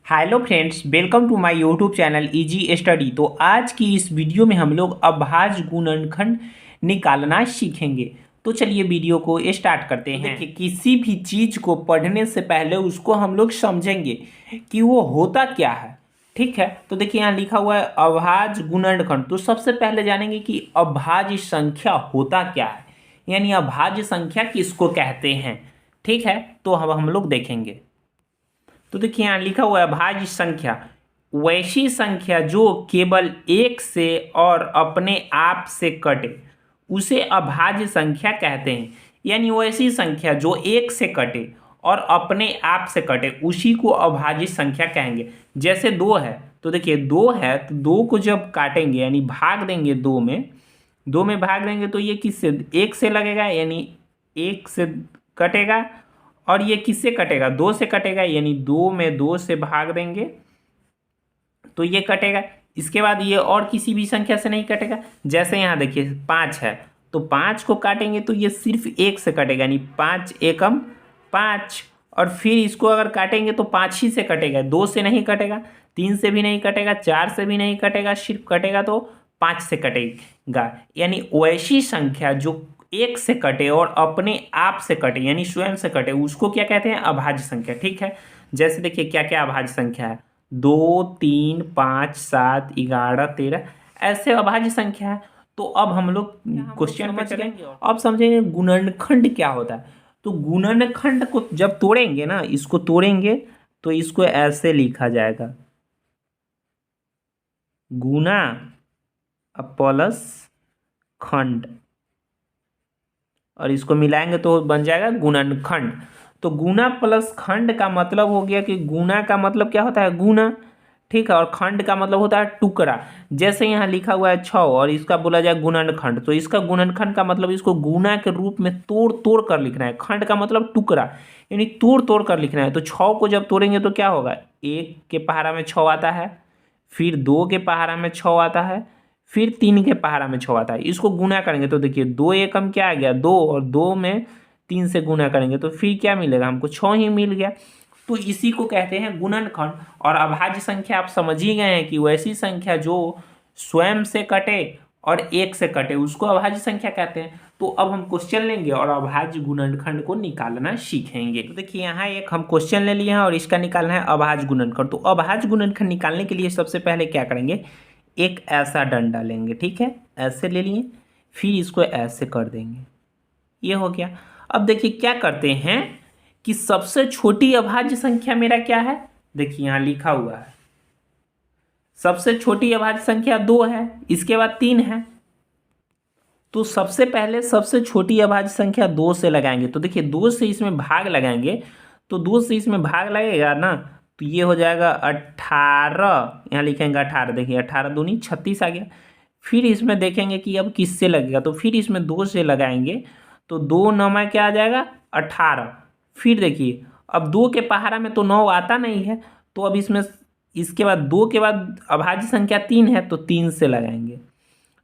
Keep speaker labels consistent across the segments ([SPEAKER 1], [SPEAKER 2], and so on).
[SPEAKER 1] Hello friends, welcome to my YouTube channel easy study. तो आज की इस वीडियो में हम लोग अभाज्य गुणनखंड निकालना सीखेंगे। तो चलिए वीडियो को स्टार्ट करते हैं। देखिए, किसी भी चीज़ को पढ़ने से पहले उसको हम लोग समझेंगे कि वो होता क्या है। ठीक है, तो देखिए यहाँ लिखा हुआ है अभाज्य गुणनखंड। तो सबसे पहले जानेंगे कि अभाज्य संख्या होता क्या है, यानी अभाज्य संख्या किसको कहते हैं। ठीक है, तो अब हम लोग देखेंगे। तो देखिए यहाँ लिखा हुआ है भाज्य संख्या वैसी संख्या जो केवल एक से और अपने आप से कटे उसे अभाज्य संख्या कहते हैं। यानी वैसी संख्या जो एक से कटे और अपने आप से कटे उसी को अभाज्य संख्या कहेंगे। जैसे दो है, तो देखिए दो है तो दो को जब काटेंगे यानी भाग देंगे दो में भाग देंगे तो ये किससे एक से लगेगा, यानी एक से कटेगा। और ये किससे कटेगा, दो से कटेगा, यानी दो में दो से भाग देंगे तो ये कटेगा। इसके बाद ये और किसी भी संख्या से नहीं कटेगा। जैसे यहाँ देखिए पाँच है तो पाँच को काटेंगे तो ये सिर्फ एक से कटेगा, यानी पाँच एकम पाँच। और फिर इसको अगर काटेंगे तो पाँच ही से कटेगा, दो से नहीं कटेगा, तीन से भी नहीं कटेगा, चार से भी नहीं कटेगा, सिर्फ कटेगा तो पाँच से कटेगा। यानी वैसी संख्या जो एक से कटे और अपने आप से कटे यानी स्वयं से कटे उसको क्या कहते हैं, अभाज्य संख्या। ठीक है, जैसे देखिए क्या क्या अभाज्य संख्या है, दो, तीन, पाँच, सात, 11, 13 ऐसे अभाज्य संख्या है। तो अब हम लोग क्वेश्चन में चलेंगे। अब समझेंगे गुणनखंड क्या होता है। तो गुणनखंड को जब तोड़ेंगे ना, इसको तोड़ेंगे तो इसको ऐसे लिखा जाएगा, गुणा प्लस खंड, और इसको मिलाएंगे तो बन जाएगा गुणनखंड। तो गुणा प्लस खंड का मतलब हो गया कि गुणा का मतलब क्या होता है, गुणा। ठीक है, और खंड का मतलब होता है टुकड़ा। जैसे यहाँ लिखा हुआ है 6 और इसका बोला जाए गुणनखंड, तो इसका गुणनखंड का मतलब इसको गुणा के रूप में तोड़ तोड़ कर लिखना है। खंड का मतलब टुकड़ा, यानी तोड़ तोड़ कर लिखना है। तो 6 को जब तोड़ेंगे तो क्या होगा, एक के पहाड़ा में 6 आता है, फिर दो के पहाड़ा में 6 आता है, फिर तीन के पहाड़ा में 6 आता है। इसको गुना करेंगे तो देखिए दो एकम क्या आ गया, दो, और दो में तीन से गुना करेंगे तो फिर क्या मिलेगा, हमको 6 ही मिल गया। तो इसी को कहते हैं गुणनखंड। और अभाज्य संख्या आप समझ ही गए हैं कि वैसी संख्या जो स्वयं से कटे और एक से कटे उसको अभाज्य संख्या कहते हैं। तो अब हम क्वेश्चन लेंगे और अभाज्य गुणनखंड को निकालना सीखेंगे। तो देखिए यहाँ एक हम क्वेश्चन ले लिए हैं और इसका निकालना है अभाज्य गुणनखंड। तो अभाज्य गुणनखंड निकालने के लिए सबसे पहले क्या करेंगे, एक ऐसा डंडा लेंगे। ठीक है, ऐसे ले लिए, फिर इसको ऐसे कर देंगे, ये हो गया। अब देखिए क्या करते हैं कि सबसे छोटी अभाज्य संख्या मेरा क्या है, देखिए यहाँ लिखा हुआ है सबसे छोटी अभाज्य संख्या 2 है, इसके बाद 3 है। तो सबसे पहले सबसे छोटी अभाज्य संख्या 2 से लगाएंगे। तो देखिए 2 से इसमें भाग लगाएंगे तो 2 से इसमें भाग लगेगा ना, तो ये हो जाएगा 18। यहाँ लिखेंगे 18, देखिए 18 दूनी 36 आ गया। फिर इसमें देखेंगे कि अब किससे लगेगा, तो फिर इसमें 2 से लगाएंगे तो 2 9 में क्या आ जाएगा 18। फिर देखिए अब 2 के पहाड़ा में तो 9 आता नहीं है, तो अब इसमें इसके बाद 2 के बाद अभाज्य संख्या 3 है तो 3 से लगाएंगे।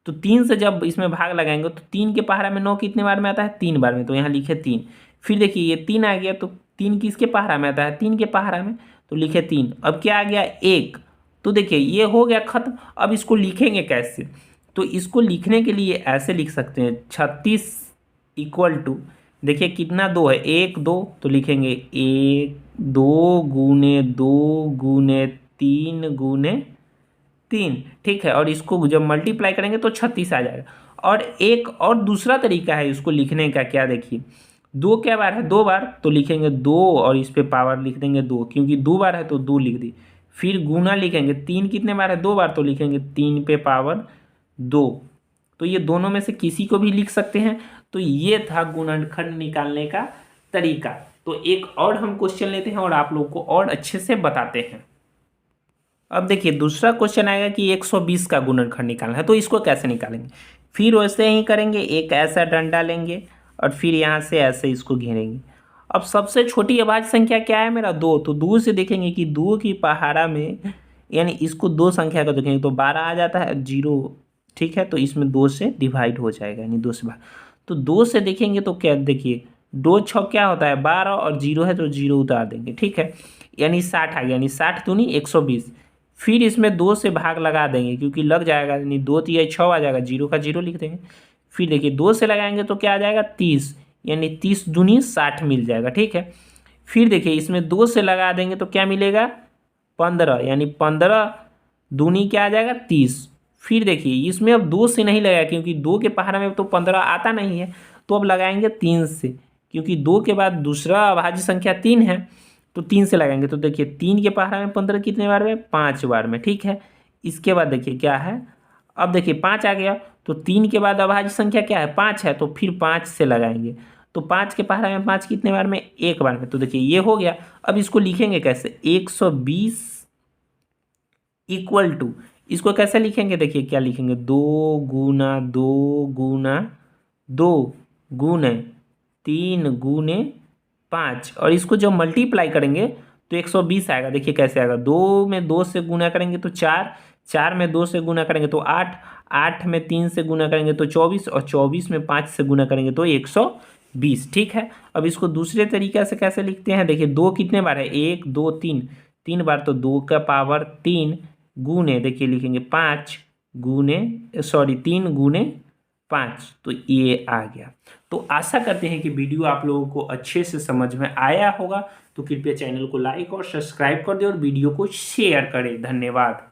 [SPEAKER 1] तो 3 से जब इसमें भाग लगाएंगे तो 3 के पहाड़ा में 9 कितने बार में आता है, 3 बार में, तो यहाँ लिखे 3। फिर देखिए ये 3 आ गया तो 3 किसके पहाड़ा में आता है, 3 के पहाड़ा में, तो लिखे 3। अब क्या आ गया 1। तो देखिए ये हो गया खत्म। अब इसको लिखेंगे कैसे, तो इसको लिखने के लिए ऐसे लिख सकते हैं 36 इक्वल टू, देखिए कितना 2 है, 1 2, तो लिखेंगे 1 2 गुने 2 गुने 3 गुने 3। ठीक है, और इसको जब मल्टीप्लाई करेंगे तो 36 आ जाएगा। और एक और दूसरा तरीका है इसको लिखने का, क्या देखिए 2 क्या बार है, 2 बार, तो लिखेंगे 2 और इस पे पावर लिख देंगे 2, क्योंकि 2 बार है तो 2 लिख दी। फिर गुना लिखेंगे 3 कितने बार है, 2 बार, तो लिखेंगे 3 पे पावर 2। तो ये दोनों में से किसी को भी लिख सकते हैं। तो ये था गुणनखंड निकालने का तरीका। तो एक और हम क्वेश्चन लेते हैं और आप लोग को और अच्छे से बताते हैं। अब देखिए दूसरा क्वेश्चन आएगा कि 120 का गुणनखंड निकालना है, तो इसको कैसे निकालेंगे। फिर वैसे ही करेंगे, एक ऐसा डंडा लेंगे और फिर यहाँ से ऐसे इसको घेरेंगे। अब सबसे छोटी अभाज्य संख्या क्या है मेरा, 2, तो 2 से देखेंगे कि 2 की पहाड़ा में, यानी इसको 2 संख्या का देखेंगे तो 12 आ जाता है, 0। ठीक है, तो इसमें 2 से डिवाइड हो जाएगा, यानी 2 से 12। तो 2 से देखेंगे तो क्या, देखिए 2 6 क्या होता है 12, और 0 है तो 0 उतार देंगे। ठीक है, यानी 60 आ गया, यानी 60 दूनी 120। फिर इसमें 2 से भाग लगा देंगे क्योंकि लग जाएगा, यानी 2 तिया 6 आ जाएगा, जीरो का जीरो लिख देंगे। फिर देखिए 2 से लगाएंगे तो क्या आ जाएगा 30, यानी 30 दूनी 60 मिल जाएगा, ठीक है। फिर देखिए इसमें 2 से लगा देंगे तो क्या मिलेगा 15, यानी 15 दूनी क्या आ जाएगा 30। फिर देखिए इसमें अब 2 से नहीं लगाया क्योंकि 2 के पहाड़ा में तो 15 आता नहीं है, तो अब लगाएंगे 3 से, क्योंकि 2 के बाद दूसरा अभाज्य संख्या 3 है, तो 3 से लगाएंगे। तो देखिए 3 के पहाड़ा में 15 कितने बार में 5 बार में, ठीक है। इसके बाद देखिए क्या है, अब देखिए 5 आ गया, तो 3 के बाद अभाज्य संख्या क्या है 5 है, तो फिर 5 से लगाएंगे। तो 5 के पहाड़ा में 5 कितने बार में 1 बार में, तो देखिए ये हो गया। अब इसको लिखेंगे कैसे, 120 इक्वल टू, इसको कैसे लिखेंगे, देखिए क्या लिखेंगे 2 गुना 2 गुना 2 गुने 3 गुने 5, और इसको जब मल्टीप्लाई करेंगे तो 120 आएगा। देखिए कैसे आएगा, 2 में 2 से गुना करेंगे तो 4, 4 में 2 से गुना करेंगे तो 8, 8 में 3 से गुना करेंगे तो 24, और 24 में 5 से गुना करेंगे तो 120, ठीक है। अब इसको दूसरे तरीके से कैसे लिखते हैं, देखिए 2 कितने बार है 1 2 3, 3 बार, तो 2 का पावर 3 गुने, देखिए लिखेंगे 5 गुने, सॉरी 3 गुने 5, तो ये आ गया। तो आशा करते हैं कि वीडियो आप लोगों को अच्छे से समझ में आया होगा। तो कृपया चैनल को लाइक और सब्सक्राइब कर दें और वीडियो को शेयर करें। धन्यवाद।